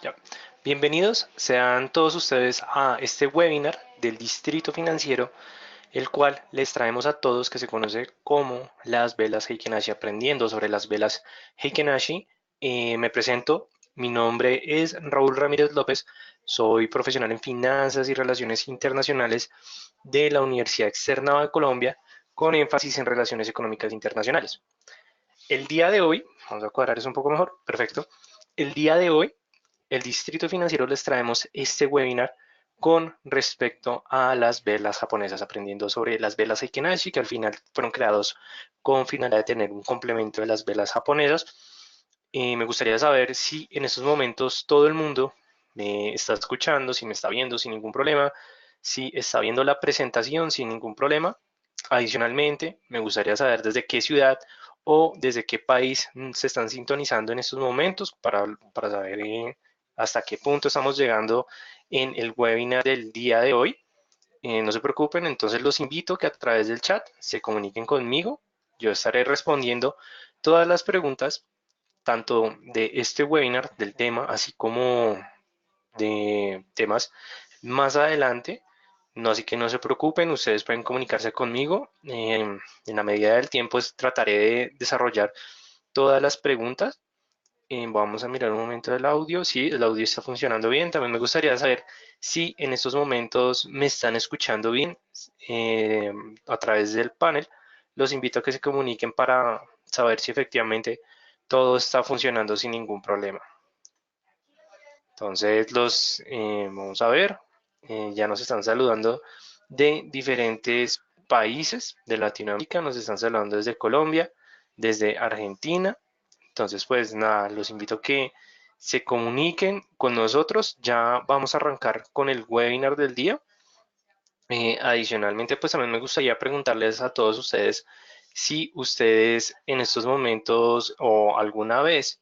Ya. Bienvenidos sean todos ustedes a este webinar del Distrito Financiero, el cual les traemos a todos que se conoce como las velas Heiken-Ashi, aprendiendo sobre las velas Heiken-Ashi. Me presento, mi nombre es Raúl Ramírez López, soy profesional en finanzas y relaciones internacionales de la Universidad Externa de Colombia, con énfasis en relaciones económicas internacionales. El día de hoy, vamos a cuadrar eso un poco mejor, perfecto. El día de hoy el Distrito Financiero les traemos este webinar con respecto a las velas japonesas, aprendiendo sobre las velas Heiken-Ashi, que al final fueron creados con finalidad de tener un complemento de las velas japonesas. Me gustaría saber si en estos momentos todo el mundo me está escuchando, si me está viendo sin ningún problema, si está viendo la presentación sin ningún problema. Adicionalmente, me gustaría saber desde qué ciudad o desde qué país se están sintonizando en estos momentos para saber hasta qué punto estamos llegando en el webinar del día de hoy. No se preocupen, entonces los invito a que a través del chat se comuniquen conmigo. Yo estaré respondiendo todas las preguntas, tanto de este webinar, del tema, así como de temas más adelante. No, así que no se preocupen, ustedes pueden comunicarse conmigo. En la medida del tiempo trataré de desarrollar todas las preguntas. Vamos a mirar un momento el audio. Sí, el audio está funcionando bien. También me gustaría saber si en estos momentos me están escuchando bien eh, a través del panel. Los invito a que se comuniquen para saber si efectivamente todo está funcionando sin ningún problema. Entonces, vamos a ver. Ya nos están saludando de diferentes países de Latinoamérica. Nos están saludando desde Colombia, desde Argentina. Entonces, pues nada, los invito a que se comuniquen con nosotros. Ya vamos a arrancar con el webinar del día. Adicionalmente, pues también me gustaría preguntarles a todos ustedes si ustedes en estos momentos o alguna vez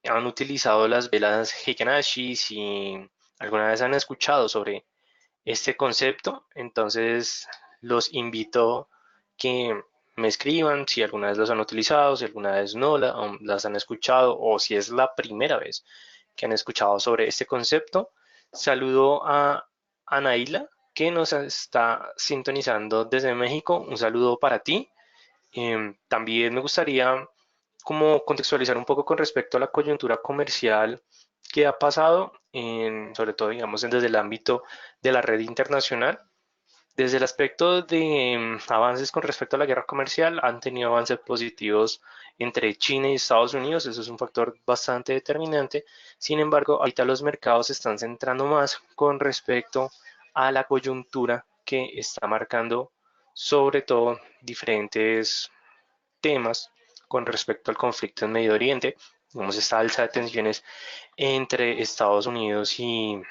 han utilizado las velas Heiken-Ashi, si alguna vez han escuchado sobre este concepto. Entonces los invito que me escriban si alguna vez los han utilizado, si alguna vez no las han escuchado o si es la primera vez que han escuchado sobre este concepto. Saludo a Anaíla, que nos está sintonizando desde México. Un saludo para ti. También me gustaría como contextualizar un poco con respecto a la coyuntura comercial que ha pasado, sobre todo, digamos, desde el ámbito de la red internacional. Desde el aspecto de avances con respecto a la guerra comercial, han tenido avances positivos entre China y Estados Unidos, eso es un factor bastante determinante. Sin embargo, ahorita los mercados se están centrando más con respecto a la coyuntura que está marcando sobre todo diferentes temas con respecto al conflicto en Medio Oriente. Vemos esta alza de tensiones entre Estados Unidos e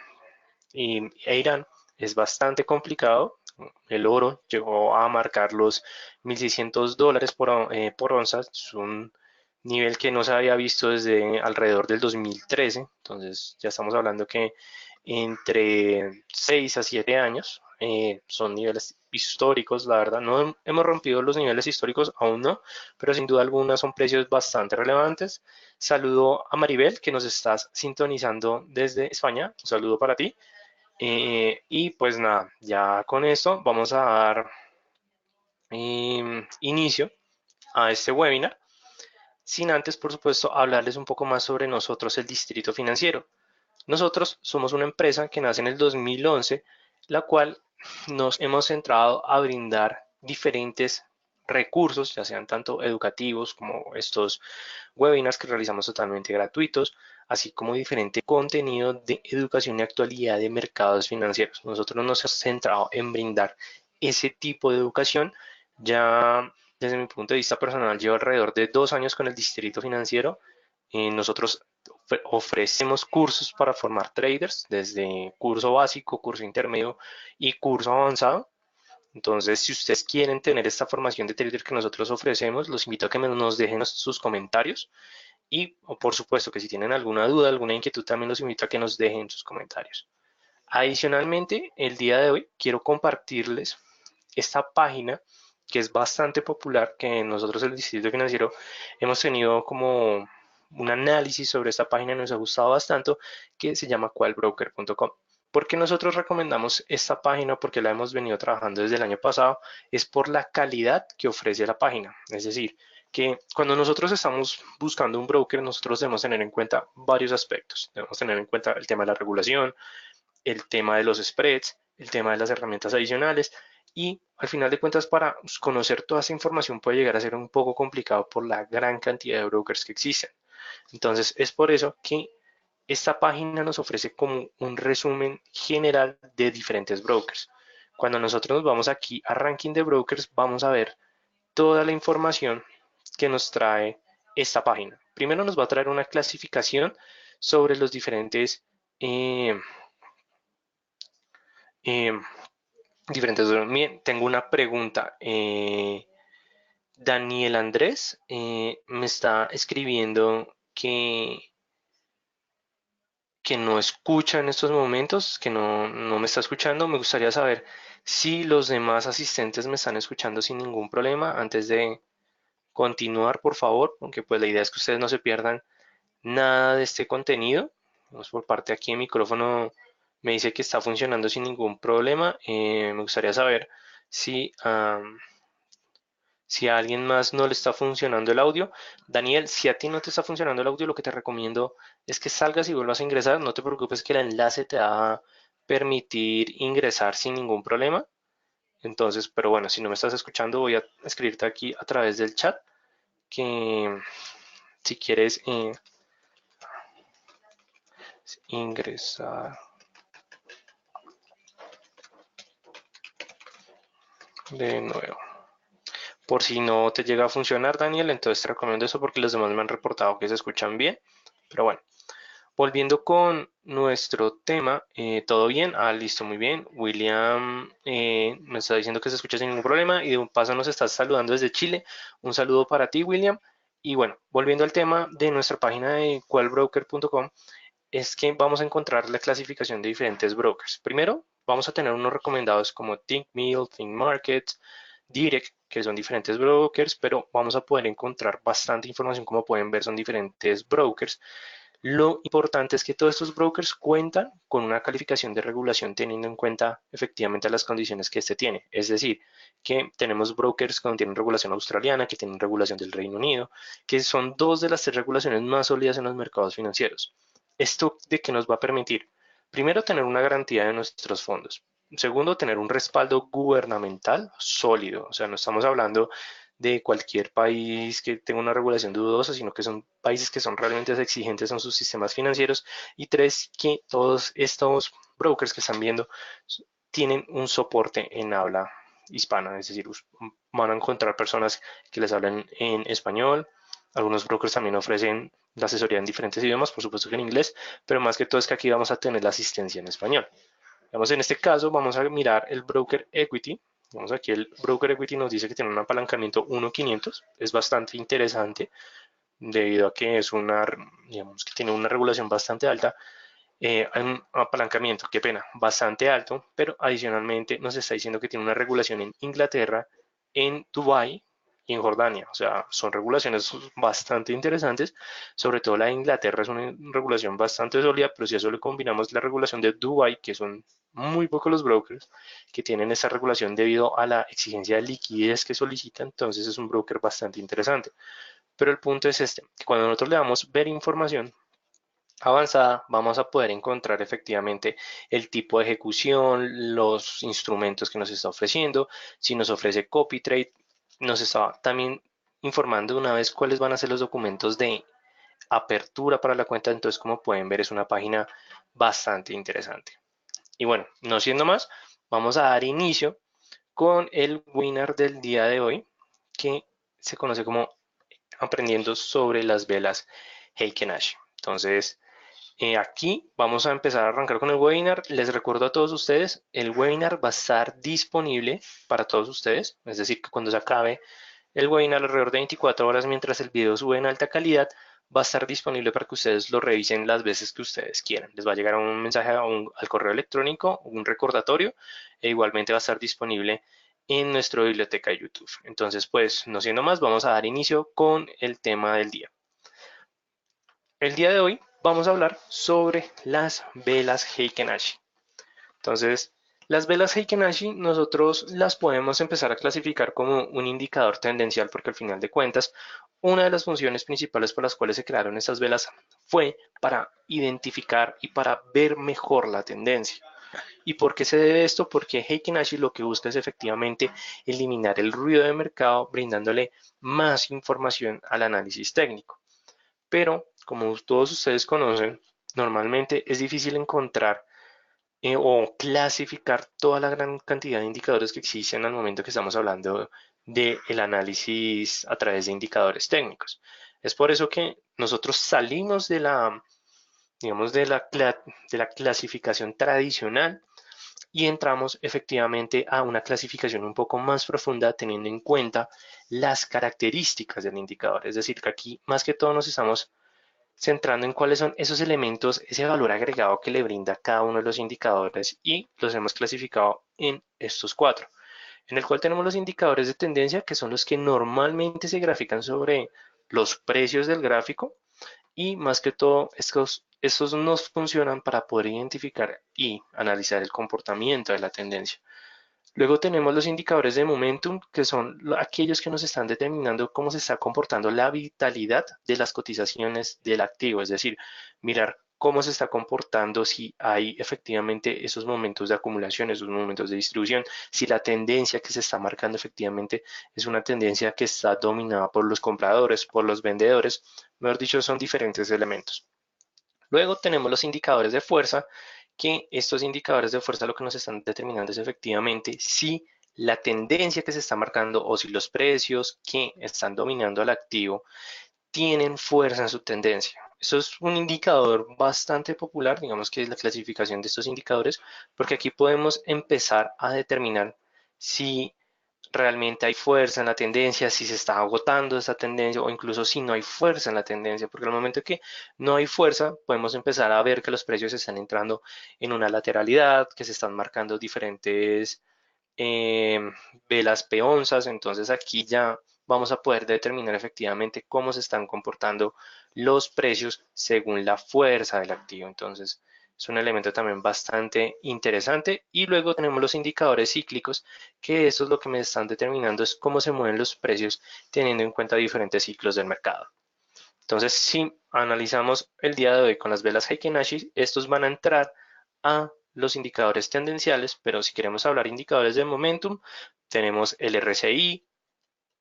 Irán. Es bastante complicado. El oro llegó a marcar los $1.600 por onza. Es un nivel que no se había visto desde alrededor del 2013. Entonces ya estamos hablando que entre 6 a 7 años son niveles históricos, la verdad. No hemos rompido los niveles históricos, aún no, pero sin duda alguna son precios bastante relevantes. Saludo a Maribel, que nos estás sintonizando desde España. Un saludo para ti. Y pues nada, ya con esto vamos a dar inicio a este webinar, sin antes, por supuesto, hablarles un poco más sobre nosotros, el Distrito Financiero. Nosotros somos una empresa que nace en el 2011, la cual nos hemos centrado a brindar diferentes recursos, ya sean tanto educativos como estos webinars que realizamos totalmente gratuitos, así como diferente contenido de educación y actualidad de mercados financieros. Nosotros nos hemos centrado en brindar ese tipo de educación. Ya desde mi punto de vista personal, llevo alrededor de 2 años con el Distrito Financiero. Nosotros ofrecemos cursos para formar traders, desde curso básico, curso intermedio y curso avanzado. Entonces, si ustedes quieren tener esta formación de trader que nosotros ofrecemos, los invito a que nos dejen sus comentarios y, o por supuesto, que si tienen alguna duda, alguna inquietud, también los invito a que nos dejen sus comentarios. Adicionalmente, el día de hoy quiero compartirles esta página que es bastante popular, que nosotros el Distrito Financiero hemos tenido como un análisis sobre esta página nos ha gustado bastante, que se llama qualbroker.com. ¿Por qué nosotros recomendamos esta página? Porque la hemos venido trabajando desde el año pasado, es por la calidad que ofrece la página. Es decir, que cuando nosotros estamos buscando un broker, nosotros debemos tener en cuenta varios aspectos. Debemos tener en cuenta el tema de la regulación, el tema de los spreads, el tema de las herramientas adicionales y al final de cuentas para conocer toda esa información puede llegar a ser un poco complicado por la gran cantidad de brokers que existen. Entonces es por eso que esta página nos ofrece como un resumen general de diferentes brokers. Cuando nosotros nos vamos aquí a ranking de brokers, vamos a ver toda la información que nos trae esta página. Primero nos va a traer una clasificación sobre los diferentes eh, eh, diferentes. Bien, tengo una pregunta. Daniel Andrés me está escribiendo que no escucha en estos momentos, que no me está escuchando. Me gustaría saber si los demás asistentes me están escuchando sin ningún problema. Antes de continuar, por favor, aunque pues la idea es que ustedes no se pierdan nada de este contenido. Vamos por parte aquí el micrófono me dice que está funcionando sin ningún problema. Me gustaría saber si si a alguien más no le está funcionando el audio. Daniel, si a ti no te está funcionando el audio, lo que te recomiendo es que salgas y vuelvas a ingresar. No te preocupes que el enlace te va a permitir ingresar sin ningún problema. Entonces, pero bueno, si no me estás escuchando, voy a escribirte aquí a través del chat que si quieres ingresar de nuevo. Por si no te llega a funcionar, Daniel, entonces te recomiendo eso porque los demás me han reportado que se escuchan bien. Pero bueno, volviendo con nuestro tema, ¿todo bien? Ah, listo, muy bien. William me está diciendo que se escucha sin ningún problema y de un paso nos está saludando desde Chile. Un saludo para ti, William. Y bueno, volviendo al tema de nuestra página de qualbroker.com, es que vamos a encontrar la clasificación de diferentes brokers. Primero, vamos a tener unos recomendados como ThinkMill, ThinkMarket, Direct, que son diferentes brokers, pero vamos a poder encontrar bastante información. Como pueden ver, son diferentes brokers. Lo importante es que todos estos brokers cuentan con una calificación de regulación teniendo en cuenta efectivamente las condiciones que este tiene. Es decir, que tenemos brokers que tienen regulación australiana, que tienen regulación del Reino Unido, que son dos de las tres regulaciones más sólidas en los mercados financieros. ¿Esto de qué nos va a permitir? Primero, tener una garantía de nuestros fondos. Segundo, tener un respaldo gubernamental sólido. O sea, no estamos hablando de cualquier país que tenga una regulación dudosa, sino que son países que son realmente exigentes en sus sistemas financieros. Y tres, que todos estos brokers que están viendo tienen un soporte en habla hispana, es decir, van a encontrar personas que les hablan en español. Algunos brokers también ofrecen la asesoría en diferentes idiomas, por supuesto que en inglés, pero más que todo es que aquí vamos a tener la asistencia en español. Digamos, en este caso vamos a mirar el broker equity. Vamos aquí, el broker equity nos dice que tiene un apalancamiento 1.500. Es bastante interesante debido a que es una, digamos, que tiene una regulación bastante alta. Un apalancamiento, qué pena, bastante alto, pero adicionalmente nos está diciendo que tiene una regulación en Inglaterra, en Dubái y en Jordania. O sea, son regulaciones bastante interesantes. Sobre todo la de Inglaterra es una regulación bastante sólida, pero si a eso le combinamos la regulación de Dubái, que son muy pocos los brokers que tienen esa regulación debido a la exigencia de liquidez que solicita, entonces es un broker bastante interesante. Pero el punto es este, que cuando nosotros le damos ver información avanzada, vamos a poder encontrar efectivamente el tipo de ejecución, los instrumentos que nos está ofreciendo, si nos ofrece copy trade, nos está también informando de una vez cuáles van a ser los documentos de apertura para la cuenta. Entonces, como pueden ver, es una página bastante interesante. Y bueno, no siendo más, vamos a dar inicio con el webinar del día de hoy, que se conoce como Aprendiendo sobre las velas Heiken Ashi. Entonces, aquí vamos a empezar a arrancar con el webinar. Les recuerdo a todos ustedes, el webinar va a estar disponible para todos ustedes. Es decir, que cuando se acabe el webinar alrededor de 24 horas, mientras el video sube en alta calidad, va a estar disponible para que ustedes lo revisen las veces que ustedes quieran. Les va a llegar un mensaje al correo electrónico, un recordatorio, e igualmente va a estar disponible en nuestra biblioteca de YouTube. Entonces, pues, no siendo más, vamos a dar inicio con el tema del día. El día de hoy vamos a hablar sobre las velas Heiken Ashi. Entonces, las velas Heiken Ashi nosotros las podemos empezar a clasificar como un indicador tendencial porque al final de cuentas, una de las funciones principales por las cuales se crearon estas velas fue para identificar y para ver mejor la tendencia. ¿Y por qué se debe esto? Porque Heiken Ashi lo que busca es efectivamente eliminar el ruido de mercado brindándole más información al análisis técnico. Pero, como todos ustedes conocen, normalmente es difícil encontrar o clasificar toda la gran cantidad de indicadores que existen al momento que estamos hablando del análisis a través de indicadores técnicos. Es por eso que nosotros salimos de la, digamos, de la clasificación tradicional y entramos efectivamente a una clasificación un poco más profunda teniendo en cuenta las características del indicador. Es decir, que aquí más que todo nos estamos centrando en cuáles son esos elementos, ese valor agregado que le brinda cada uno de los indicadores y los hemos clasificado en estos cuatro, en el cual tenemos los indicadores de tendencia que son los que normalmente se grafican sobre los precios del gráfico y más que todo estos nos funcionan para poder identificar y analizar el comportamiento de la tendencia. Luego tenemos los indicadores de momentum, que son aquellos que nos están determinando cómo se está comportando la vitalidad de las cotizaciones del activo, es decir, mirar cómo se está comportando, si hay efectivamente esos momentos de acumulación, esos momentos de distribución, si la tendencia que se está marcando efectivamente es una tendencia que está dominada por los compradores, por los vendedores, mejor dicho, son diferentes elementos. Luego tenemos los indicadores de fuerza, que estos indicadores de fuerza lo que nos están determinando es efectivamente si la tendencia que se está marcando o si los precios que están dominando al activo tienen fuerza en su tendencia. Eso es un indicador bastante popular, digamos que es la clasificación de estos indicadores, porque aquí podemos empezar a determinar si realmente hay fuerza en la tendencia, si se está agotando esa tendencia o incluso si no hay fuerza en la tendencia, porque al momento que no hay fuerza podemos empezar a ver que los precios están entrando en una lateralidad, que se están marcando diferentes eh, velas peonzas, entonces aquí ya vamos a poder determinar efectivamente cómo se están comportando los precios según la fuerza del activo. Entonces es un elemento también bastante interesante. Y luego tenemos los indicadores cíclicos, que eso es lo que me están determinando es cómo se mueven los precios teniendo en cuenta diferentes ciclos del mercado. Entonces, si analizamos el día de hoy con las velas Heikin Ashi, estos van a entrar a los indicadores tendenciales, pero si queremos hablar de indicadores de momentum, tenemos el RSI,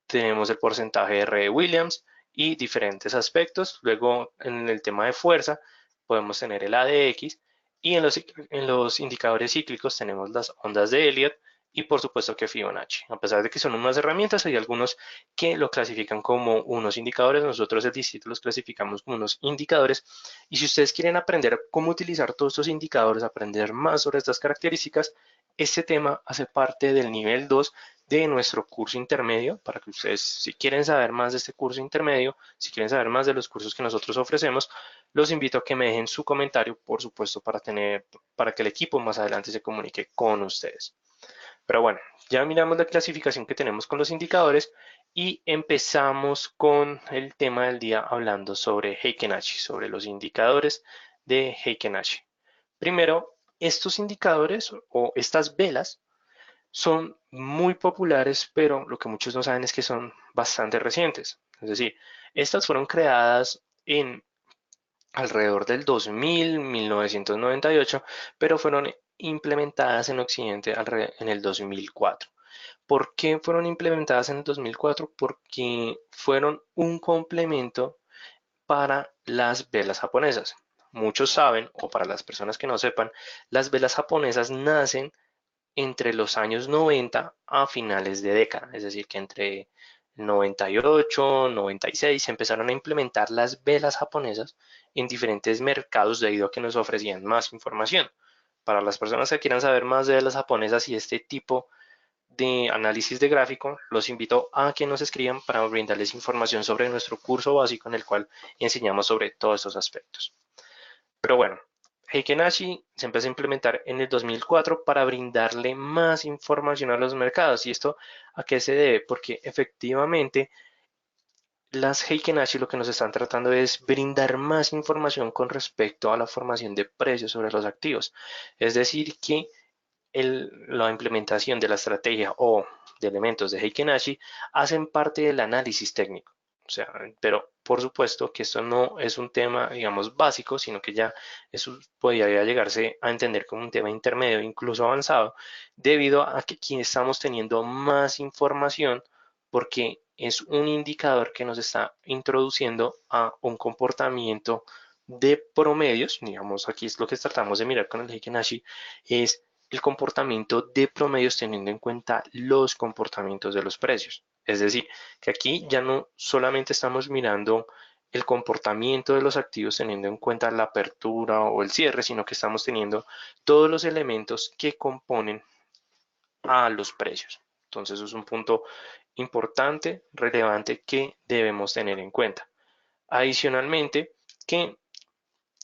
tenemos el porcentaje de R de Williams y diferentes aspectos. Luego, en el tema de fuerza, podemos tener el ADX y en los indicadores cíclicos tenemos las ondas de Elliott y por supuesto que Fibonacci. A pesar de que son unas herramientas, hay algunos que lo clasifican como unos indicadores, nosotros el distrito los clasificamos como unos indicadores. Y si ustedes quieren aprender cómo utilizar todos estos indicadores, aprender más sobre estas características, este tema hace parte del nivel 2 de nuestro curso intermedio, para que ustedes, si quieren saber más de este curso intermedio, si quieren saber más de los cursos que nosotros ofrecemos, los invito a que me dejen su comentario, por supuesto, para que el equipo más adelante se comunique con ustedes. Pero bueno, ya miramos la clasificación que tenemos con los indicadores y empezamos con el tema del día hablando sobre Heiken Ashi, sobre los indicadores de Heiken Ashi. Primero, estos indicadores o estas velas son muy populares, pero lo que muchos no saben es que son bastante recientes. Es decir, estas fueron creadas en alrededor del 2000, 1998, pero fueron implementadas en Occidente en el 2004. ¿Por qué fueron implementadas en el 2004? Porque fueron un complemento para las velas japonesas. Muchos saben, o para las personas que no sepan, las velas japonesas nacen entre los años 90 a finales de década, es decir, que entre 98, 96 se empezaron a implementar las velas japonesas en diferentes mercados debido a que nos ofrecían más información. Para las personas que quieran saber más de velas japonesas y este tipo de análisis de gráfico, los invito a que nos escriban para brindarles información sobre nuestro curso básico en el cual enseñamos sobre todos estos aspectos. Pero bueno, Heiken-Ashi se empezó a implementar en el 2004 para brindarle más información a los mercados. ¿Y esto a qué se debe? Porque efectivamente las Heiken Ashi lo que nos están tratando es brindar más información con respecto a la formación de precios sobre los activos. Es decir, que la implementación de la estrategia o de elementos de Heiken Ashi hacen parte del análisis técnico. O sea, pero por supuesto que esto no es un tema, digamos, básico, sino que ya eso podría llegarse a entender como un tema intermedio, incluso avanzado, debido a que aquí estamos teniendo más información porque es un indicador que nos está introduciendo a un comportamiento de promedios, digamos, aquí es lo que tratamos de mirar con el Heiken Ashi, es el comportamiento de promedios teniendo en cuenta los comportamientos de los precios. Es decir, que aquí ya no solamente estamos mirando el comportamiento de los activos teniendo en cuenta la apertura o el cierre, sino que estamos teniendo todos los elementos que componen a los precios. Entonces, eso es un punto importante, relevante que debemos tener en cuenta. Adicionalmente, que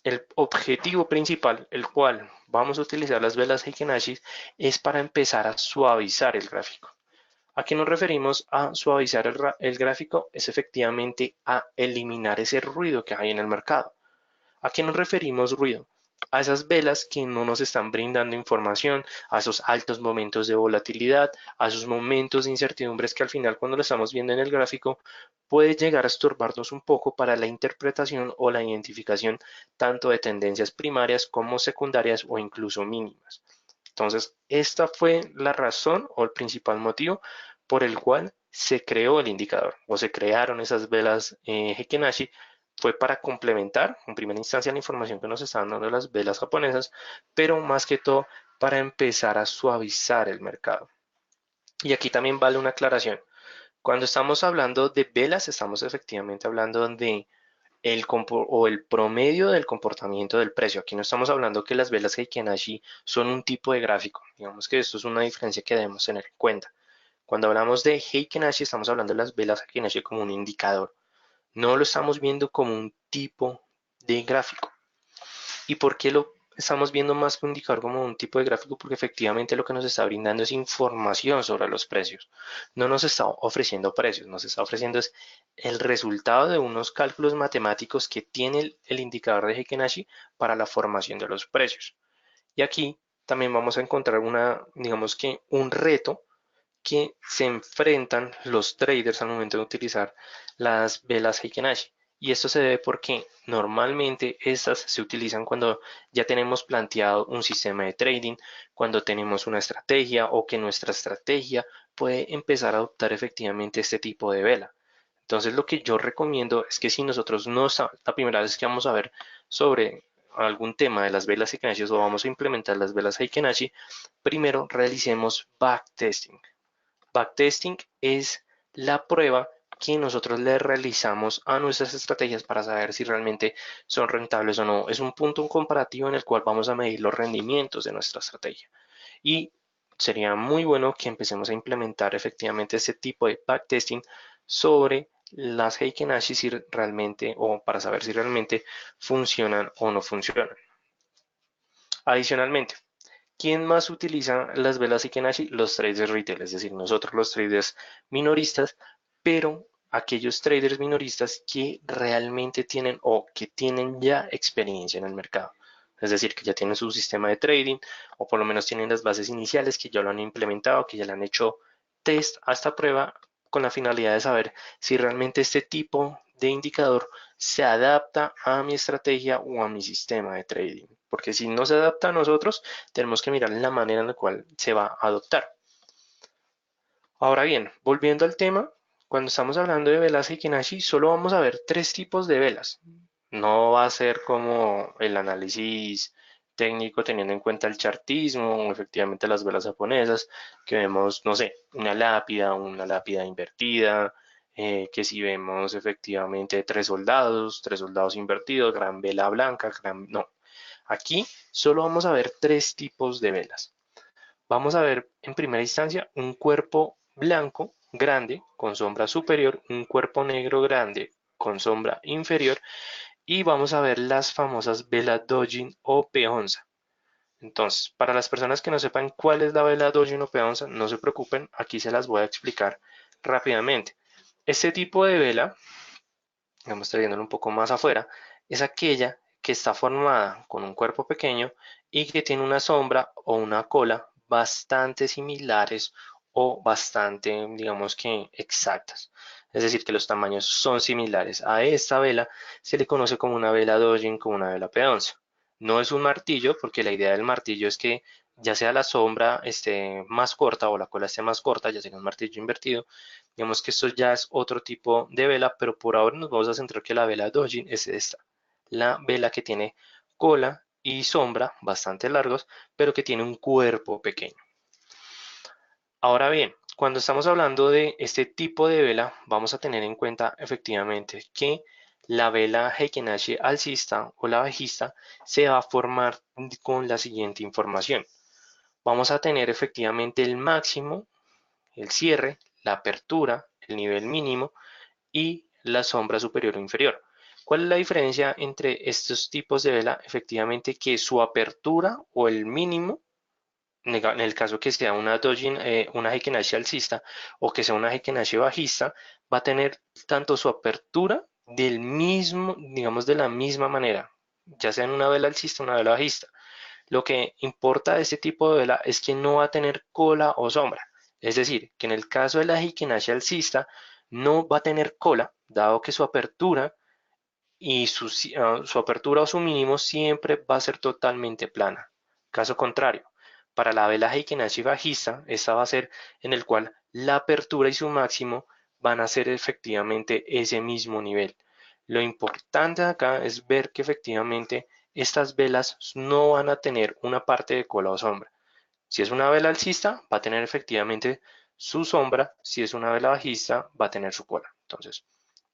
el objetivo principal, el cual vamos a utilizar las velas Heiken Ashi, es para empezar a suavizar el gráfico. ¿A qué nos referimos a suavizar el gráfico? Es efectivamente a eliminar ese ruido que hay en el mercado. ¿A qué nos referimos ruido? A esas velas que no nos están brindando información, a esos altos momentos de volatilidad, a esos momentos de incertidumbres que al final cuando lo estamos viendo en el gráfico puede llegar a estorbarnos un poco para la interpretación o la identificación tanto de tendencias primarias como secundarias o incluso mínimas. Entonces, esta fue la razón o el principal motivo por el cual se creó el indicador o se crearon esas velas Heiken Ashi fue para complementar en primera instancia la información que nos estaban dando las velas japonesas, pero más que todo para empezar a suavizar el mercado. Y aquí también vale una aclaración. Cuando estamos hablando de velas, estamos efectivamente hablando de el promedio del comportamiento del precio. Aquí no estamos hablando que las velas Heiken Ashi son un tipo de gráfico. Digamos que esto es una diferencia que debemos tener en cuenta. Cuando hablamos de Heiken Ashi, estamos hablando de las velas Heiken Ashi como un indicador. No lo estamos viendo como un tipo de gráfico. ¿Y por qué lo estamos viendo más que un indicador como un tipo de gráfico? Porque efectivamente lo que nos está brindando es información sobre los precios. No nos está ofreciendo precios, nos está ofreciendo es el resultado de unos cálculos matemáticos que tiene el indicador de Heiken Ashi para la formación de los precios. Y aquí también vamos a encontrar digamos que un reto que se enfrentan los traders al momento de utilizar las velas Heiken Ashi. Y esto se debe porque normalmente estas se utilizan cuando ya tenemos planteado un sistema de trading, cuando tenemos una estrategia o que nuestra estrategia puede empezar a adoptar efectivamente este tipo de vela. Entonces lo que yo recomiendo es que si nosotros no es la primera vez que vamos a ver sobre algún tema de las velas Heiken Ashi o vamos a implementar las velas Heiken Ashi, primero realicemos backtesting. Backtesting es la prueba que nosotros le realizamos a nuestras estrategias para saber si realmente son rentables o no. Es un punto comparativo en el cual vamos a medir los rendimientos de nuestra estrategia. Y sería muy bueno que empecemos a implementar efectivamente este tipo de backtesting sobre las Heiken Ashi si realmente o para saber si realmente funcionan o no funcionan. Adicionalmente, ¿quién más utiliza las velas Ikenashi? Los traders retail, es decir, nosotros los traders minoristas, pero aquellos traders minoristas que realmente tienen o que tienen ya experiencia en el mercado. Es decir, que ya tienen su sistema de trading o por lo menos tienen las bases iniciales que ya lo han implementado, que ya le han hecho test a esta prueba con la finalidad de saber si realmente este tipo de indicador se adapta a mi estrategia o a mi sistema de trading. Porque si no se adapta a nosotros, tenemos que mirar la manera en la cual se va a adoptar. Ahora bien, volviendo al tema, cuando estamos hablando de velas Heikin-Ashi, solo vamos a ver tres tipos de velas. No va a ser como el análisis técnico teniendo en cuenta el chartismo o efectivamente las velas japonesas, que vemos, no sé, una lápida invertida, que si vemos efectivamente tres soldados invertidos, gran vela blanca, no. Aquí solo vamos a ver tres tipos de velas. Vamos a ver en primera instancia un cuerpo blanco grande con sombra superior, un cuerpo negro grande con sombra inferior y vamos a ver las famosas velas Dojin o peonza. Entonces, para las personas que no sepan cuál es la vela Dojin o peonza, no se preocupen, aquí se las voy a explicar rápidamente. Este tipo de vela digamos trayéndolo un poco más afuera, es aquella que está formada con un cuerpo pequeño y que tiene una sombra o una cola bastante similares o bastante, digamos que exactas. Es decir, que los tamaños son similares. A esta vela se le conoce como una vela Dojin, como una vela P11. No es un martillo, porque la idea del martillo es que ya sea la sombra esté más corta o la cola esté más corta, ya sea un martillo invertido. Digamos que esto ya es otro tipo de vela, pero por ahora nos vamos a centrar que la vela Dojin es esta. La vela que tiene cola y sombra bastante largos, pero que tiene un cuerpo pequeño. Ahora bien, cuando estamos hablando de este tipo de vela, vamos a tener en cuenta efectivamente que la vela Heikin-Ashi alcista o la bajista se va a formar con la siguiente información. Vamos a tener efectivamente el máximo, el cierre, la apertura, el nivel mínimo y la sombra superior o inferior. ¿Cuál es la diferencia entre estos tipos de vela? Efectivamente que su apertura o el mínimo, en el caso que sea una Dojin, una Heikin-Ashi alcista o que sea una Heikin-Ashi bajista, va a tener tanto su apertura del mismo, digamos de la misma manera, ya sea en una vela alcista o una vela bajista. Lo que importa de este tipo de vela es que no va a tener cola o sombra. Es decir, que en el caso de la Heikin-Ashi alcista no va a tener cola, dado que su apertura y su apertura o su mínimo siempre va a ser totalmente plana. Caso contrario, para la vela Heikin-Ashi bajista, esta va a ser en el cual la apertura y su máximo van a ser efectivamente ese mismo nivel. Lo importante acá es ver que efectivamente estas velas no van a tener una parte de cola o sombra. Si es una vela alcista, va a tener efectivamente su sombra. Si es una vela bajista, va a tener su cola. Entonces,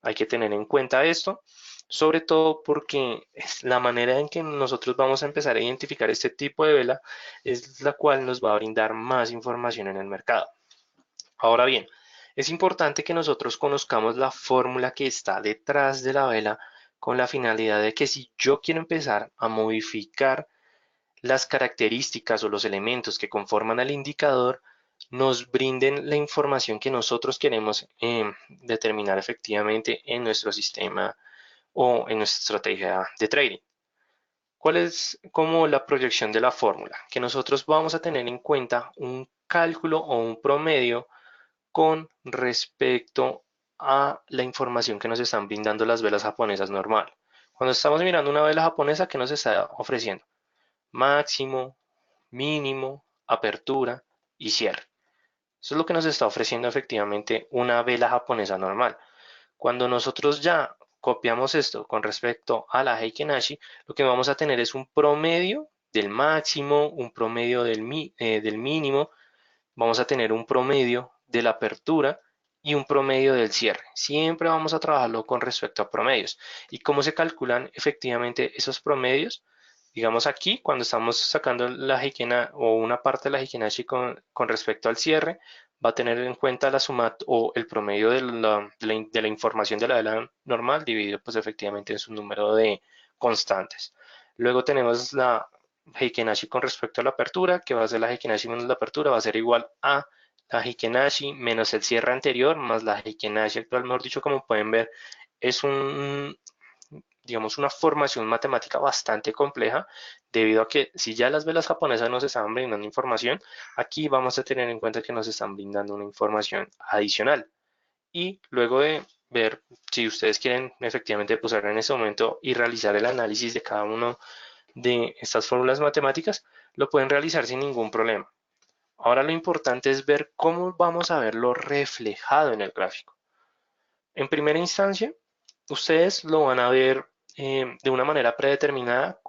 hay que tener en cuenta esto, sobre todo porque es la manera en que nosotros vamos a empezar a identificar este tipo de vela es la cual nos va a brindar más información en el mercado. Ahora bien, es importante que nosotros conozcamos la fórmula que está detrás de la vela con la finalidad de que si yo quiero empezar a modificar las características o los elementos que conforman al indicador, nos brinden la información que nosotros queremos determinar efectivamente en nuestro sistema o en nuestra estrategia de trading. ¿Cuál es como la proyección de la fórmula? Que nosotros vamos a tener en cuenta un cálculo o un promedio con respecto a la información que nos están brindando las velas japonesas normal. Cuando estamos mirando una vela japonesa, ¿qué nos está ofreciendo? Máximo, mínimo, apertura y cierre. Eso es lo que nos está ofreciendo efectivamente una vela japonesa normal. Cuando nosotros ya copiamos esto con respecto a la Heikin-Ashi, lo que vamos a tener es un promedio del máximo, un promedio del mínimo, vamos a tener un promedio de la apertura y un promedio del cierre. Siempre vamos a trabajarlo con respecto a promedios. ¿Y cómo se calculan efectivamente esos promedios? Digamos aquí, cuando estamos sacando la Heikena o una parte de la Heikenashi con respecto al cierre, va a tener en cuenta la suma o el promedio de la información de la vela normal dividido pues efectivamente en su número de constantes. Luego tenemos la Heikenashi con respecto a la apertura, que va a ser la Heikenashi menos la apertura, va a ser igual a la Heikenashi menos el cierre anterior más la Heikenashi actual. Mejor dicho, como pueden ver, es digamos, una formación matemática bastante compleja, debido a que si ya las velas japonesas nos estaban brindando información, aquí vamos a tener en cuenta que nos están brindando una información adicional. Y luego de ver si ustedes quieren efectivamente posar en ese momento y realizar el análisis de cada uno de estas fórmulas matemáticas, lo pueden realizar sin ningún problema. Ahora lo importante es ver cómo vamos a verlo reflejado en el gráfico. En primera instancia, ustedes lo van a ver de una manera predeterminada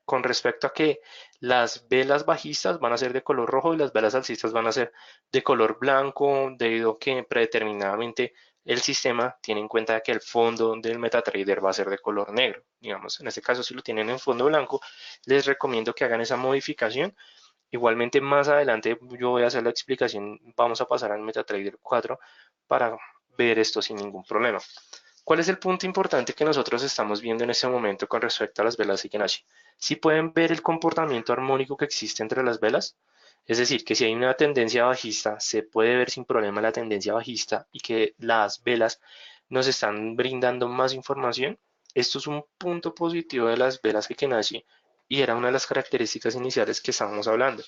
con respecto a que las velas bajistas van a ser de color rojo y las velas alcistas van a ser de color blanco, debido a que predeterminadamente el sistema tiene en cuenta que el fondo del MetaTrader va a ser de color negro. Digamos, en este caso, si lo tienen en fondo blanco, les recomiendo que hagan esa modificación. Igualmente, más adelante yo voy a hacer la explicación, vamos a pasar al MetaTrader 4 para ver esto sin ningún problema. ¿Cuál es el punto importante que nosotros estamos viendo en este momento con respecto a las velas Fibonacci? Si pueden ver el comportamiento armónico que existe entre las velas, es decir, que si hay una tendencia bajista, se puede ver sin problema la tendencia bajista y que las velas nos están brindando más información. Esto es un punto positivo de las velas Heikin-Ashi y era una de las características iniciales que estábamos hablando,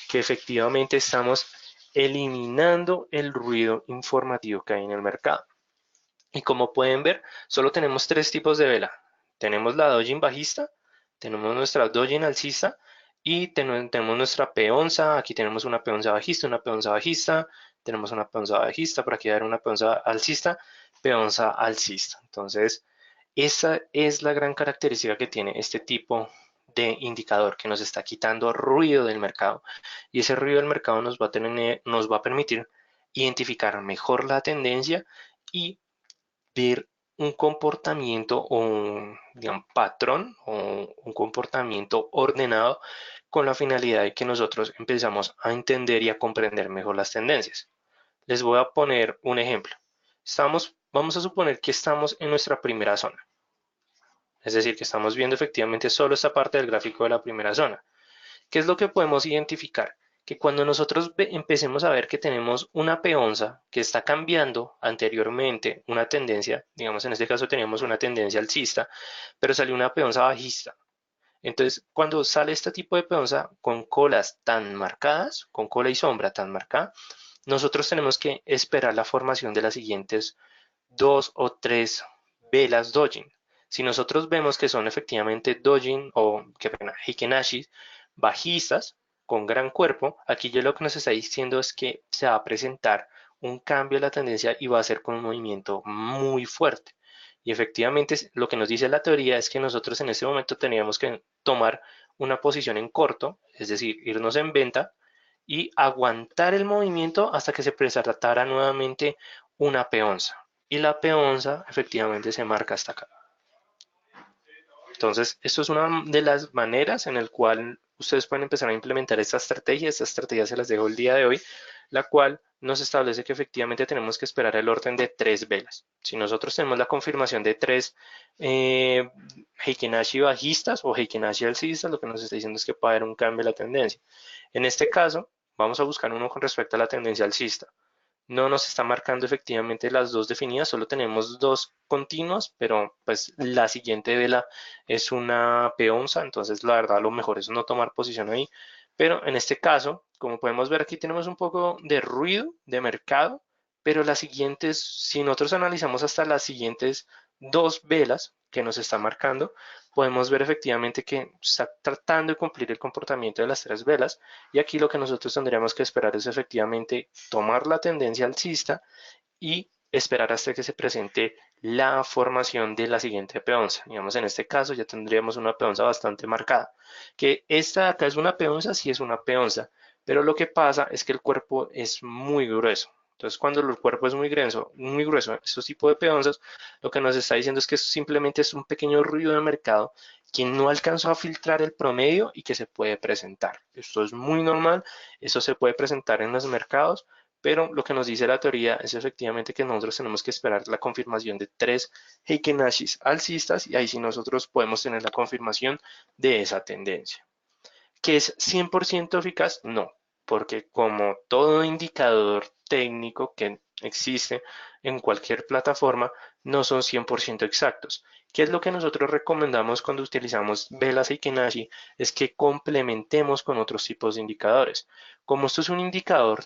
que efectivamente estamos eliminando el ruido informativo que hay en el mercado. Y como pueden ver, solo tenemos tres tipos de vela. Tenemos la Dojin bajista, tenemos nuestra Dojin alcista y tenemos nuestra peonza. Aquí tenemos una peonza bajista, una peonza bajista, tenemos una peonza bajista, por aquí va a haber una peonza alcista, peonza alcista. Entonces, esa es la gran característica que tiene este tipo de indicador que nos está quitando ruido del mercado. Y ese ruido del mercado nos va a permitir identificar mejor la tendencia y ver un comportamiento o un, digamos, patrón o un comportamiento ordenado con la finalidad de que nosotros empezamos a entender y a comprender mejor las tendencias. Les voy a poner un ejemplo. Vamos a suponer que estamos en nuestra primera zona. Es decir, que estamos viendo efectivamente solo esta parte del gráfico de la primera zona. ¿Qué es lo que podemos identificar? Que cuando nosotros empecemos a ver que tenemos una peonza que está cambiando anteriormente una tendencia, digamos en este caso teníamos una tendencia alcista, pero salió una peonza bajista. Entonces, cuando sale este tipo de peonza con colas tan marcadas, con cola y sombra tan marcada, nosotros tenemos que esperar la formación de las siguientes dos o tres velas dojin. Si nosotros vemos que son efectivamente dojin o que Heikin-Ashi bajistas con gran cuerpo, aquí ya lo que nos está diciendo es que se va a presentar un cambio de la tendencia y va a ser con un movimiento muy fuerte. Y efectivamente lo que nos dice la teoría es que nosotros en este momento teníamos que tomar una posición en corto, es decir, irnos en venta y aguantar el movimiento hasta que se presentara nuevamente una peonza. Y la peonza efectivamente se marca hasta acá. Entonces, esto es una de las maneras en el cual ustedes pueden empezar a implementar esta estrategia. Esta estrategia se las dejo el día de hoy, la cual nos establece que efectivamente tenemos que esperar el orden de tres velas. Si nosotros tenemos la confirmación de tres Heikin-Ashi bajistas o Heikin-Ashi alcistas, lo que nos está diciendo es que puede haber un cambio de la tendencia. En este caso, vamos a buscar uno con respecto a la tendencia alcista. No nos está marcando efectivamente las dos definidas, solo tenemos dos continuas, pero pues la siguiente vela es una peonza, entonces la verdad lo mejor es no tomar posición ahí. Pero en este caso, como podemos ver aquí tenemos un poco de ruido de mercado, pero las siguientes, si nosotros analizamos hasta las siguientes dos velas que nos está marcando, podemos ver efectivamente que está tratando de cumplir el comportamiento de las tres velas y aquí lo que nosotros tendríamos que esperar es efectivamente tomar la tendencia alcista y esperar hasta que se presente la formación de la siguiente peonza. Digamos, en este caso ya tendríamos una peonza bastante marcada. Que esta de acá es una peonza, sí es una peonza, pero lo que pasa es que el cuerpo es muy grueso. Entonces, cuando el cuerpo es muy grueso, estos tipos de peonzas, lo que nos está diciendo es que simplemente es un pequeño ruido de mercado que no alcanzó a filtrar el promedio y que se puede presentar. Esto es muy normal, eso se puede presentar en los mercados, pero lo que nos dice la teoría es efectivamente que nosotros tenemos que esperar la confirmación de tres Heikin-Ashis alcistas y ahí sí nosotros podemos tener la confirmación de esa tendencia. ¿Que es 100% eficaz? No, porque como todo indicador técnico que existe en cualquier plataforma, no son 100% exactos. ¿Qué es lo que nosotros recomendamos cuando utilizamos velas Heikin-Ashi? Es que complementemos con otros tipos de indicadores. Como esto es un indicador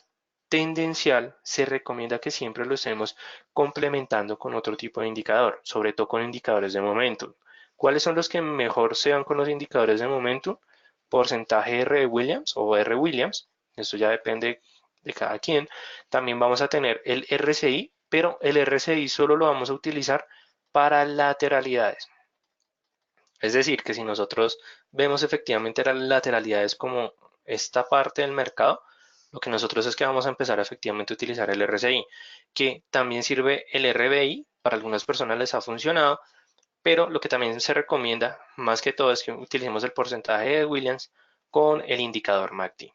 tendencial, se recomienda que siempre lo estemos complementando con otro tipo de indicador, sobre todo con indicadores de momento. ¿Cuáles son los que mejor se van con los indicadores de momento? Porcentaje R Williams o R Williams, esto ya depende de cada quien. También vamos a tener el RSI, pero el RSI solo lo vamos a utilizar para lateralidades. Es decir, que si nosotros vemos efectivamente las lateralidades como esta parte del mercado, lo que nosotros es que vamos a empezar a efectivamente utilizar el RSI, que también sirve el RBI, para algunas personas les ha funcionado, pero lo que también se recomienda más que todo es que utilicemos el porcentaje de Williams con el indicador MACD.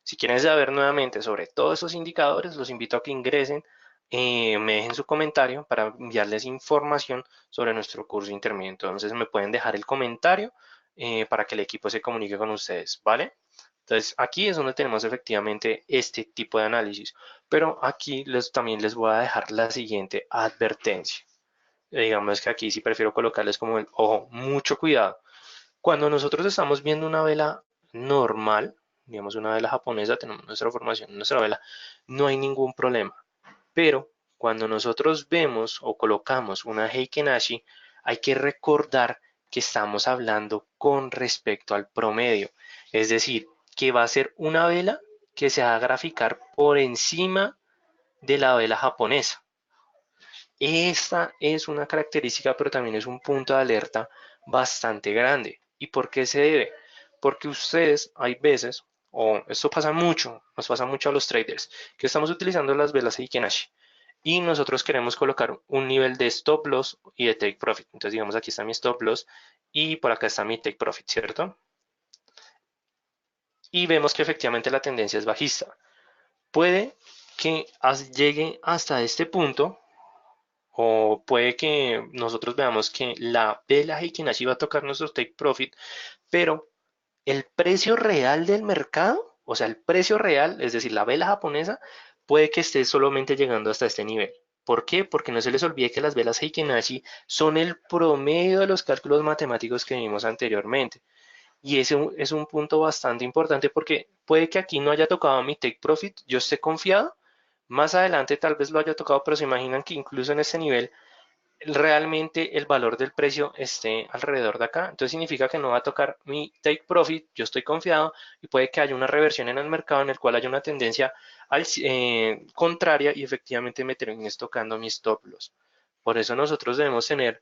Si quieren saber nuevamente sobre todos esos indicadores, los invito a que ingresen, me dejen su comentario para enviarles información sobre nuestro curso intermedio. Entonces me pueden dejar el comentario para que el equipo se comunique con ustedes, ¿vale? Entonces aquí es donde tenemos efectivamente este tipo de análisis, pero aquí también les voy a dejar la siguiente advertencia. digamos que aquí sí prefiero colocarles como el ojo, mucho cuidado. Cuando nosotros estamos viendo una vela normal, digamos una vela japonesa, tenemos nuestra formación, nuestra vela, no hay ningún problema. Pero cuando nosotros vemos o colocamos una Heiken-Ashi, hay que recordar que estamos hablando con respecto al promedio. Es decir, que va a ser una vela que se va a graficar por encima de la vela japonesa. Esta es una característica, pero también es un punto de alerta bastante grande. ¿Y por qué se debe? Porque ustedes, hay veces, o esto pasa mucho, nos pasa mucho a los traders, que estamos utilizando las velas Heiken-Ashi y nosotros queremos colocar un nivel de stop loss y de take profit. Entonces, digamos, aquí está mi stop loss y por acá está mi take profit, ¿cierto? Y vemos que efectivamente la tendencia es bajista. Puede que llegue hasta este punto o puede que nosotros veamos que la vela Heikin-Ashi va a tocar nuestro take profit, pero el precio real del mercado, o sea, el precio real, es decir, la vela japonesa, puede que esté solamente llegando hasta este nivel. ¿Por qué? Porque no se les olvide que las velas Heikin-Ashi son el promedio de los cálculos matemáticos que vimos anteriormente. Y ese es un punto bastante importante porque puede que aquí no haya tocado mi take profit, yo esté confiado, más adelante tal vez lo haya tocado, pero se imaginan que incluso en este nivel realmente el valor del precio esté alrededor de acá. Entonces significa que no va a tocar mi take profit, yo estoy confiado y puede que haya una reversión en el mercado en el cual haya una tendencia contraria y efectivamente me termine tocando mi stop loss. Por eso nosotros debemos tener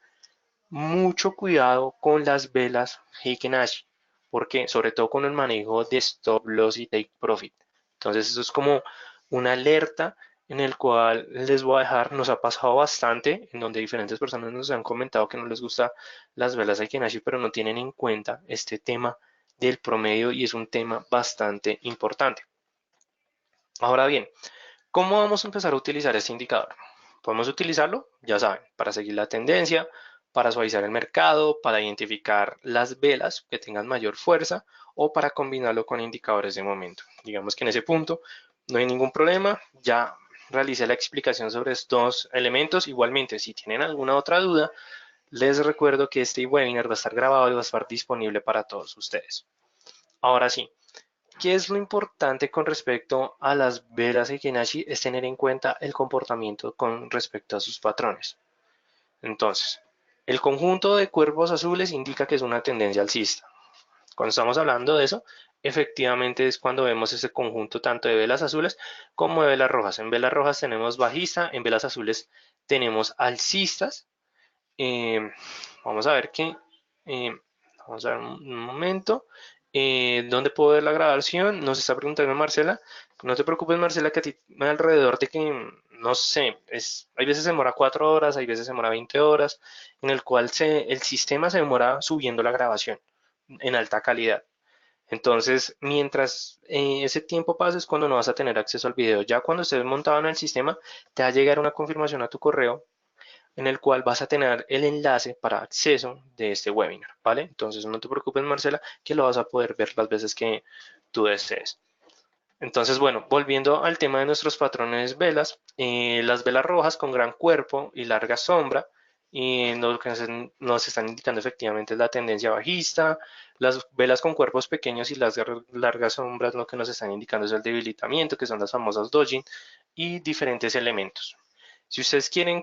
mucho cuidado con las velas Heiken Ashi, porque sobre todo con el manejo de stop loss y take profit. Entonces eso es como una alerta en el cual les voy a dejar, nos ha pasado bastante, en donde diferentes personas nos han comentado que no les gusta las velas Heiken Ashi, pero no tienen en cuenta este tema del promedio y es un tema bastante importante. Ahora bien, ¿cómo vamos a empezar a utilizar este indicador? Podemos utilizarlo, ya saben, para seguir la tendencia, para suavizar el mercado, para identificar las velas que tengan mayor fuerza o para combinarlo con indicadores de momento. Digamos que en ese punto no hay ningún problema, ya realicé la explicación sobre estos elementos. Igualmente, si tienen alguna otra duda, les recuerdo que este webinar va a estar grabado y va a estar disponible para todos ustedes. Ahora sí, ¿qué es lo importante con respecto a las velas Heikin-Ashi? Es tener en cuenta el comportamiento con respecto a sus patrones. Entonces, el conjunto de cuerpos azules indica que es una tendencia alcista. Cuando estamos hablando de eso, efectivamente es cuando vemos ese conjunto tanto de velas azules como de velas rojas. En velas rojas tenemos bajista, en velas azules tenemos alcistas. Eh, vamos a ver qué. eh, vamos a ver un momento. ¿Dónde puedo ver la grabación? Nos está preguntando Marcela. No te preocupes, Marcela, que a ti alrededor de que, no sé, hay veces se demora 4 horas, hay veces se demora 20 horas, en el cual el sistema se demora subiendo la grabación en alta calidad. Entonces, mientras ese tiempo pase es cuando no vas a tener acceso al video. Ya cuando estés montado en el sistema, te va a llegar una confirmación a tu correo en el cual vas a tener el enlace para acceso de este webinar, ¿vale? Entonces no te preocupes, Marcela, que lo vas a poder ver las veces que tú desees. Entonces, bueno, volviendo al tema de nuestros patrones velas, las velas rojas con gran cuerpo y larga sombra, y lo que nos están indicando efectivamente es la tendencia bajista. Las velas con cuerpos pequeños y las largas sombras lo que nos están indicando es el debilitamiento, que son las famosas dojin, y diferentes elementos. Si ustedes quieren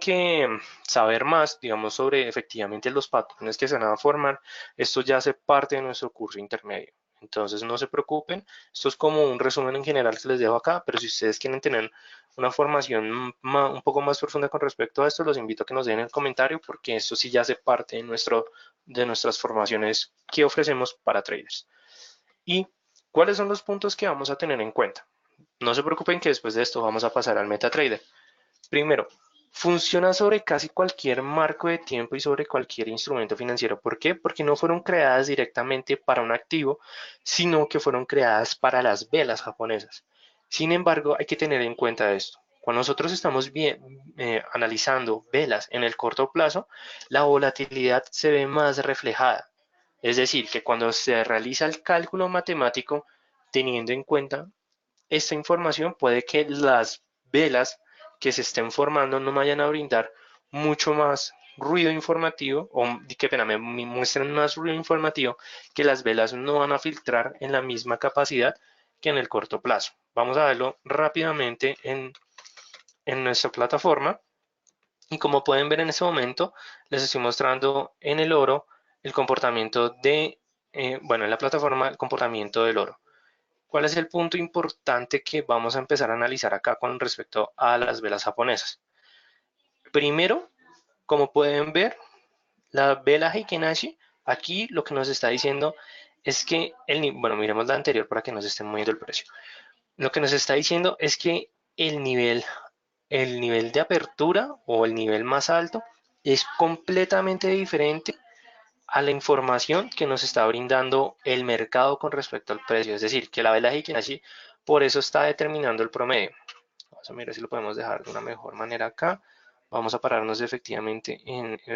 saber más, digamos, sobre efectivamente los patrones que se van a formar, esto ya hace parte de nuestro curso intermedio. Entonces no se preocupen, esto es como un resumen en general que les dejo acá, pero si ustedes quieren tener una formación un poco más profunda con respecto a esto, los invito a que nos den el comentario porque esto sí ya hace parte de nuestras formaciones que ofrecemos para traders. ¿Y cuáles son los puntos que vamos a tener en cuenta? No se preocupen que después de esto vamos a pasar al MetaTrader. Primero, funciona sobre casi cualquier marco de tiempo y sobre cualquier instrumento financiero. ¿Por qué? Porque no fueron creadas directamente para un activo, sino que fueron creadas para las velas japonesas. Sin embargo, hay que tener en cuenta esto. Cuando nosotros estamos analizando velas en el corto plazo, la volatilidad se ve más reflejada. Es decir, que cuando se realiza el cálculo matemático, teniendo en cuenta esta información, puede que las velas que se estén formando no vayan a brindar mucho más ruido informativo, o qué pena, me muestran más ruido informativo que las velas no van a filtrar en la misma capacidad que en el corto plazo. Vamos a verlo rápidamente en nuestra plataforma. Y como pueden ver en este momento, les estoy mostrando en el oro el comportamiento de, bueno, en la plataforma el comportamiento del oro. ¿Cuál es el punto importante que vamos a empezar a analizar acá con respecto a las velas japonesas? Primero, como pueden ver, la vela Heikin-Ashi, aquí lo que nos está diciendo es que, bueno, miremos la anterior para que nos esté moviendo el precio. Lo que nos está diciendo es que el nivel de apertura o el nivel más alto es completamente diferente a la información que nos está brindando el mercado con respecto al precio. Es decir, que la vela Heikin-Ashi por eso está determinando el promedio. Vamos a mirar si lo podemos dejar de una mejor manera acá. Vamos a pararnos efectivamente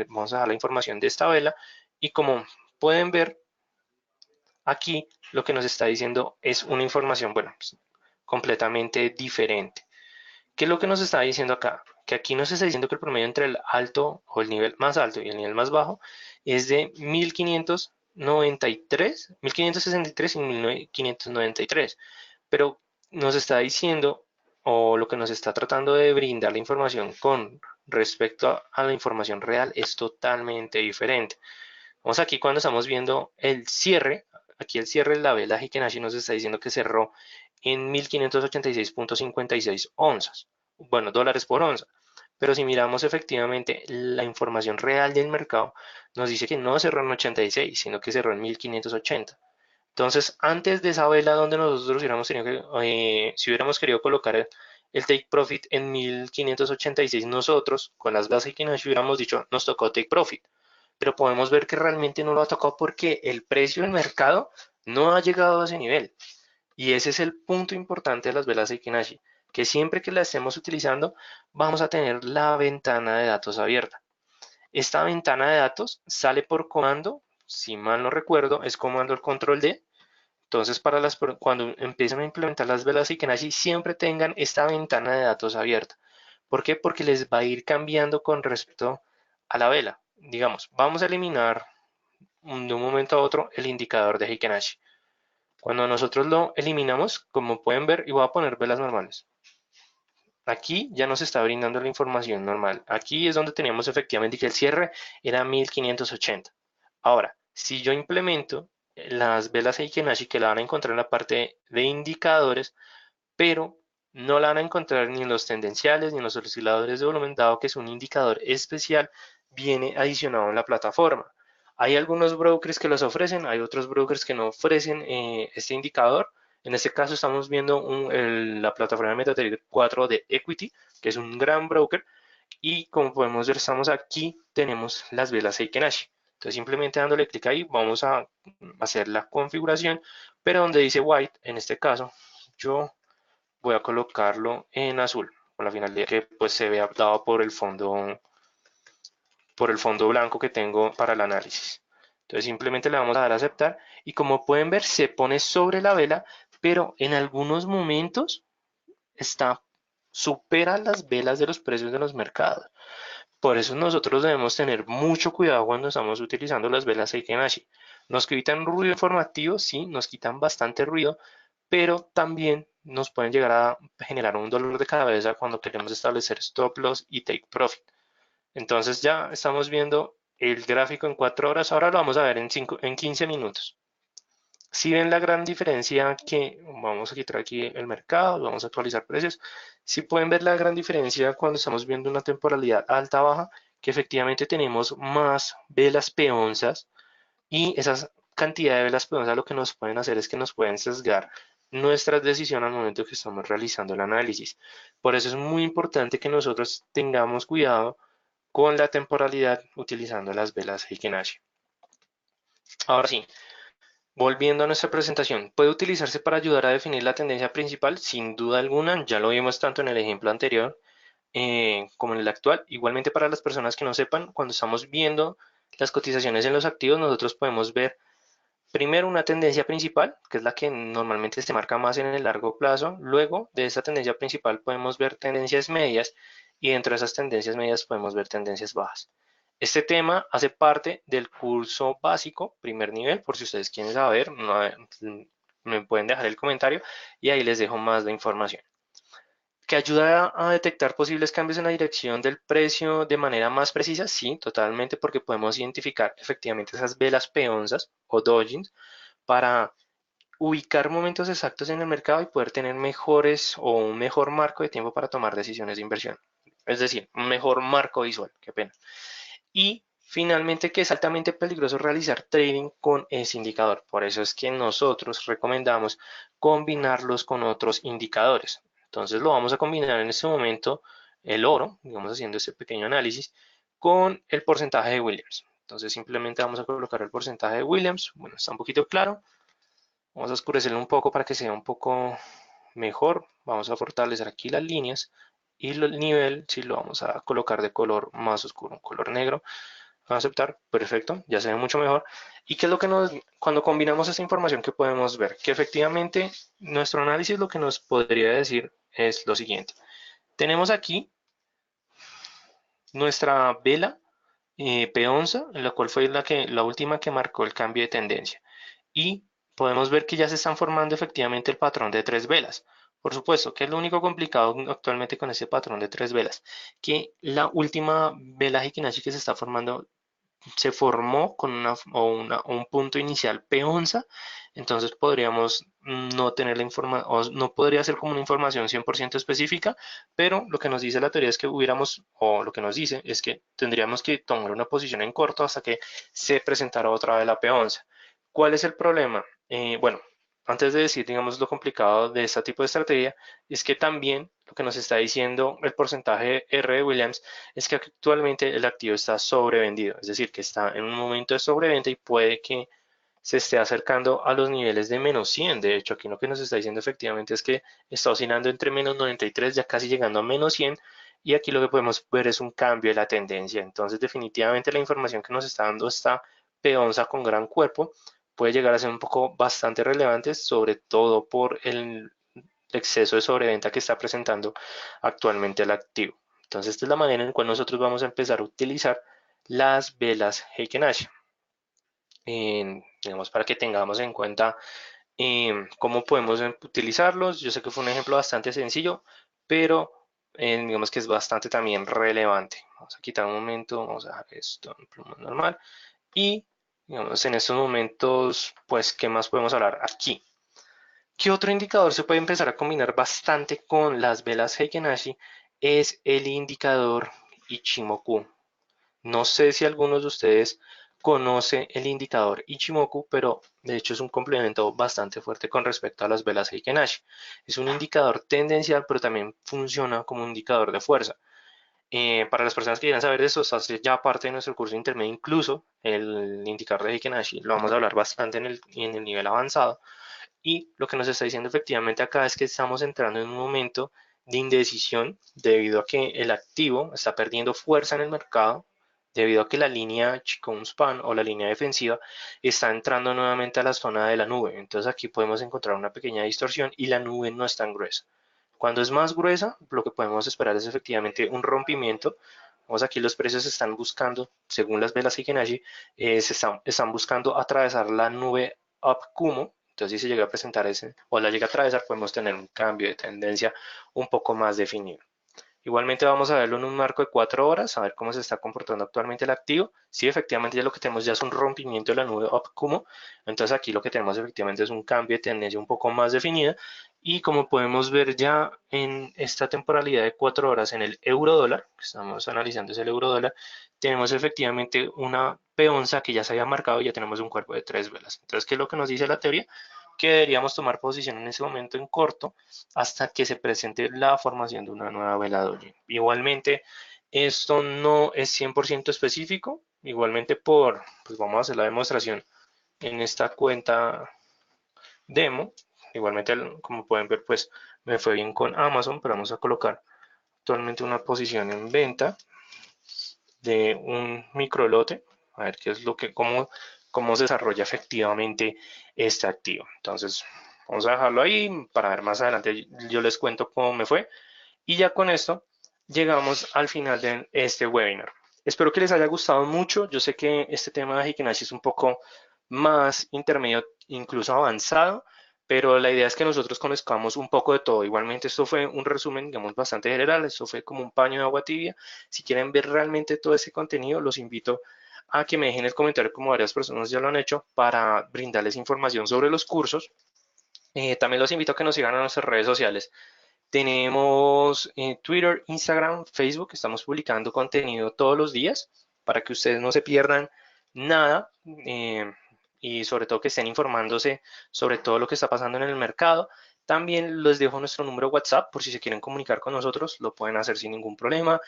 vamos a dar la información de esta vela y como pueden ver aquí lo que nos está diciendo es una información, bueno, pues, completamente diferente. ¿Qué es lo que nos está diciendo acá? Que aquí nos está diciendo que el promedio entre el alto o el nivel más alto y el nivel más bajo es de 1593, 1563 y 1593. Pero nos está diciendo, o lo que nos está tratando de brindar la información con respecto a la información real es totalmente diferente. Vamos aquí cuando estamos viendo el cierre, aquí el cierre de la vela Heikin-Ashi nos está diciendo que cerró en 1586.56 onzas, bueno, dólares por onza. Pero si miramos efectivamente la información real del mercado, nos dice que no cerró en 86, sino que cerró en 1580. Entonces, antes de esa vela donde nosotros hubiéramos tenido que, si hubiéramos querido colocar el take profit en 1586, nosotros con las velas Heikin-Ashi hubiéramos dicho, nos tocó take profit, pero podemos ver que realmente no lo ha tocado porque el precio del mercado no ha llegado a ese nivel. Y ese es el punto importante de las velas Heikin-Ashi, que siempre que la estemos utilizando vamos a tener la ventana de datos abierta. Esta ventana de datos sale por comando, si mal no recuerdo, es comando el control D. Entonces, cuando empiecen a implementar las velas Heikin-Ashi, siempre tengan esta ventana de datos abierta. ¿Por qué? Porque les va a ir cambiando con respecto a la vela. Digamos, vamos a eliminar de un momento a otro el indicador de Heikin-Ashi. Cuando nosotros lo eliminamos, como pueden ver, y voy a poner velas normales. Aquí ya nos está brindando la información normal. Aquí es donde teníamos efectivamente que el cierre era 1580. Ahora, si yo implemento las velas Heikin-Ashi que la van a encontrar en la parte de indicadores, pero no la van a encontrar ni en los tendenciales ni en los osciladores de volumen, dado que es un indicador especial, viene adicionado en la plataforma. Hay algunos brokers que los ofrecen, hay otros brokers que no ofrecen este indicador. En este caso estamos viendo la plataforma de MetaTrader 4 de Equity, que es un gran broker. Y como podemos ver, estamos aquí, tenemos las velas Heikin-Ashi. Entonces simplemente dándole clic ahí vamos a hacer la configuración, pero donde dice white, en este caso, yo voy a colocarlo en azul, con la finalidad que pues se vea dado por el fondo blanco que tengo para el análisis. Entonces simplemente le vamos a dar a aceptar y como pueden ver se pone sobre la vela, pero en algunos momentos supera las velas de los precios de los mercados. Por eso nosotros debemos tener mucho cuidado cuando estamos utilizando las velas Heikin-Ashi. Nos quitan ruido informativo, sí, nos quitan bastante ruido, pero también nos pueden llegar a generar un dolor de cabeza cuando queremos establecer stop loss y take profit. Entonces ya estamos viendo el gráfico en 4 horas, ahora lo vamos a ver en 15 minutos. Si ven la gran diferencia que, vamos a quitar aquí el mercado, vamos a actualizar precios, si pueden ver la gran diferencia cuando estamos viendo una temporalidad alta-baja, que efectivamente tenemos más velas peonzas y esa cantidad de velas peonzas lo que nos pueden hacer es que nos pueden sesgar nuestras decisiones al momento que estamos realizando el análisis. Por eso es muy importante que nosotros tengamos cuidado con la temporalidad utilizando las velas Heikin-Ashi. Ahora sí, volviendo a nuestra presentación, ¿puede utilizarse para ayudar a definir la tendencia principal? Sin duda alguna, ya lo vimos tanto en el ejemplo anterior como en el actual. Igualmente para las personas que no sepan, cuando estamos viendo las cotizaciones en los activos, nosotros podemos ver primero una tendencia principal, que es la que normalmente se marca más en el largo plazo. Luego de esa tendencia principal podemos ver tendencias medias y dentro de esas tendencias medias podemos ver tendencias bajas. Este tema hace parte del curso básico, primer nivel, por si ustedes quieren saber, me pueden dejar el comentario y ahí les dejo más de información. ¿Que ayuda a detectar posibles cambios en la dirección del precio de manera más precisa? Sí, totalmente, porque podemos identificar efectivamente esas velas peonzas o dojins para ubicar momentos exactos en el mercado y poder tener mejores o un mejor marco de tiempo para tomar decisiones de inversión. Es decir, un mejor marco visual, qué pena. Y finalmente que es altamente peligroso realizar trading con ese indicador. Por eso es que nosotros recomendamos combinarlos con otros indicadores. Entonces lo vamos a combinar en este momento el oro, digamos haciendo este pequeño análisis, con el porcentaje de Williams. Entonces simplemente vamos a colocar el porcentaje de Williams. Bueno, está un poquito claro. Vamos a oscurecerlo un poco para que sea un poco mejor. Vamos a fortalecer aquí las líneas y el nivel si lo vamos a colocar de color más oscuro, un color negro. A aceptar, perfecto, ya se ve mucho mejor. ¿Y qué es lo que cuando combinamos esta información que podemos ver? Que efectivamente nuestro análisis lo que nos podría decir es lo siguiente. Tenemos aquí nuestra vela peonza, en la cual fue la última que marcó el cambio de tendencia. Y podemos ver que ya se están formando efectivamente el patrón de tres velas. Por supuesto, ¿qué es lo único complicado actualmente con ese patrón de tres velas? Que la última vela Hikinashi que se está formando se formó con un punto inicial P11, entonces podríamos no tener la información, o no podría ser como una información 100% específica, pero lo que nos dice la teoría es que hubiéramos, o lo que nos dice es que tendríamos que tomar una posición en corto hasta que se presentara otra vez la P11. ¿Cuál es el problema? Bueno, antes de decir, digamos, lo complicado de este tipo de estrategia, es que también lo que nos está diciendo el porcentaje R de Williams es que actualmente el activo está sobrevendido, es decir, que está en un momento de sobreventa y puede que se esté acercando a los niveles de menos 100. De hecho, aquí lo que nos está diciendo efectivamente es que está oscilando entre menos 93, ya casi llegando a menos 100. Y aquí lo que podemos ver es un cambio de la tendencia. Entonces, definitivamente la información que nos está dando esta peonza con gran cuerpo puede llegar a ser un poco bastante relevante, sobre todo por el exceso de sobreventa que está presentando actualmente el activo. Entonces, esta es la manera en la cual nosotros vamos a empezar a utilizar las velas Heiken Ash, digamos, para que tengamos en cuenta cómo podemos utilizarlos. Yo sé que fue un ejemplo bastante sencillo, pero digamos que es bastante también relevante. Vamos a quitar un momento, vamos a dejar esto en pluma normal y digamos, en estos momentos, pues, ¿qué más podemos hablar aquí? ¿Qué otro indicador se puede empezar a combinar bastante con las velas Heiken Ashi? Es el indicador Ichimoku. No sé si algunos de ustedes conoce el indicador Ichimoku, pero de hecho es un complemento bastante fuerte con respecto a las velas Heiken Ashi. Es un indicador tendencial, pero también funciona como un indicador de fuerza. Para las personas que quieran saber de eso, hace ya parte de nuestro curso intermedio, incluso el indicador de Heiken Ashi, lo vamos a hablar bastante en el nivel avanzado. Y lo que nos está diciendo efectivamente acá es que estamos entrando en un momento de indecisión debido a que el activo está perdiendo fuerza en el mercado, debido a que la línea Chicken Span o la línea defensiva está entrando nuevamente a la zona de la nube. Entonces aquí podemos encontrar una pequeña distorsión y la nube no es tan gruesa. Cuando es más gruesa, lo que podemos esperar es efectivamente un rompimiento. Vamos aquí los precios están buscando, según las velas Fibonacci, están buscando atravesar la nube up Kumo. Entonces, si se llega a presentar ese o la llega a atravesar, podemos tener un cambio de tendencia un poco más definido. Igualmente vamos a verlo en un marco de 4 horas, a ver cómo se está comportando actualmente el activo. Sí, efectivamente ya lo que tenemos ya es un rompimiento de la nube up Kumo. Entonces aquí lo que tenemos efectivamente es un cambio de tendencia un poco más definida. Y como podemos ver ya en esta temporalidad de 4 horas en el euro dólar, que estamos analizando es el euro dólar, tenemos efectivamente una peonza que ya se había marcado y ya tenemos un cuerpo de 3 velas. Entonces, ¿qué es lo que nos dice la teoría? Que deberíamos tomar posición en ese momento en corto hasta que se presente la formación de una nueva vela doji. Igualmente, esto no es 100% específico. Igualmente pues vamos a hacer la demostración en esta cuenta demo. Igualmente, como pueden ver, pues me fue bien con Amazon, pero vamos a colocar actualmente una posición en venta de un micro lote. A ver qué es lo que, cómo se desarrolla efectivamente este activo. Entonces, vamos a dejarlo ahí para ver más adelante. Yo les cuento cómo me fue. Y ya con esto llegamos al final de este webinar. Espero que les haya gustado mucho. Yo sé que este tema de Hikinashi es un poco más intermedio, incluso avanzado, pero la idea es que nosotros conozcamos un poco de todo. Igualmente, esto fue un resumen, digamos, bastante general. Esto fue como un paño de agua tibia. Si quieren ver realmente todo ese contenido, los invito a que me dejen el comentario, como varias personas ya lo han hecho, para brindarles información sobre los cursos. También los invito a que nos sigan en nuestras redes sociales. Tenemos Twitter, Instagram, Facebook. Estamos publicando contenido todos los días para que ustedes no se pierdan nada y sobre todo que estén informándose sobre todo lo que está pasando en el mercado. También les dejo nuestro número WhatsApp por si se quieren comunicar con nosotros, lo pueden hacer sin ningún problema.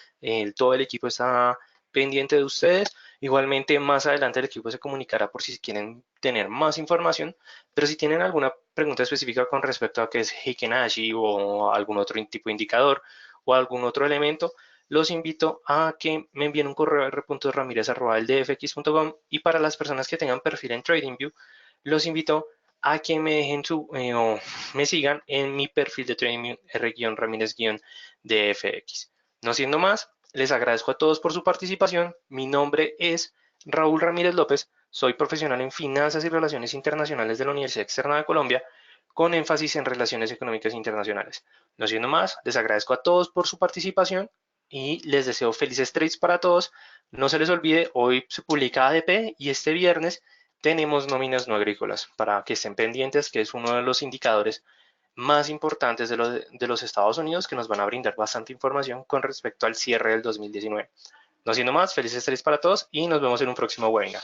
Todo el equipo está pendiente de ustedes. Igualmente, más adelante el equipo se comunicará por si quieren tener más información, pero si tienen alguna pregunta específica con respecto a qué es Heiken Ashi o algún otro tipo de indicador o algún otro elemento, los invito a que me envíen un correo a r.ramirez@eldfx.com, y para las personas que tengan perfil en TradingView, los invito a que me dejen o me sigan en mi perfil de TradingView r-ramirez-dfx. No siendo más, les agradezco a todos por su participación. Mi nombre es Raúl Ramírez López. Soy profesional en Finanzas y Relaciones Internacionales de la Universidad Externa de Colombia, con énfasis en Relaciones Económicas Internacionales. No siendo más, les agradezco a todos por su participación y les deseo felices trades para todos. No se les olvide, hoy se publica ADP y este viernes tenemos nóminas no agrícolas para que estén pendientes, que es uno de los indicadores más importantes de los Estados Unidos, que nos van a brindar bastante información con respecto al cierre del 2019. No siendo más, felices trades para todos y nos vemos en un próximo webinar.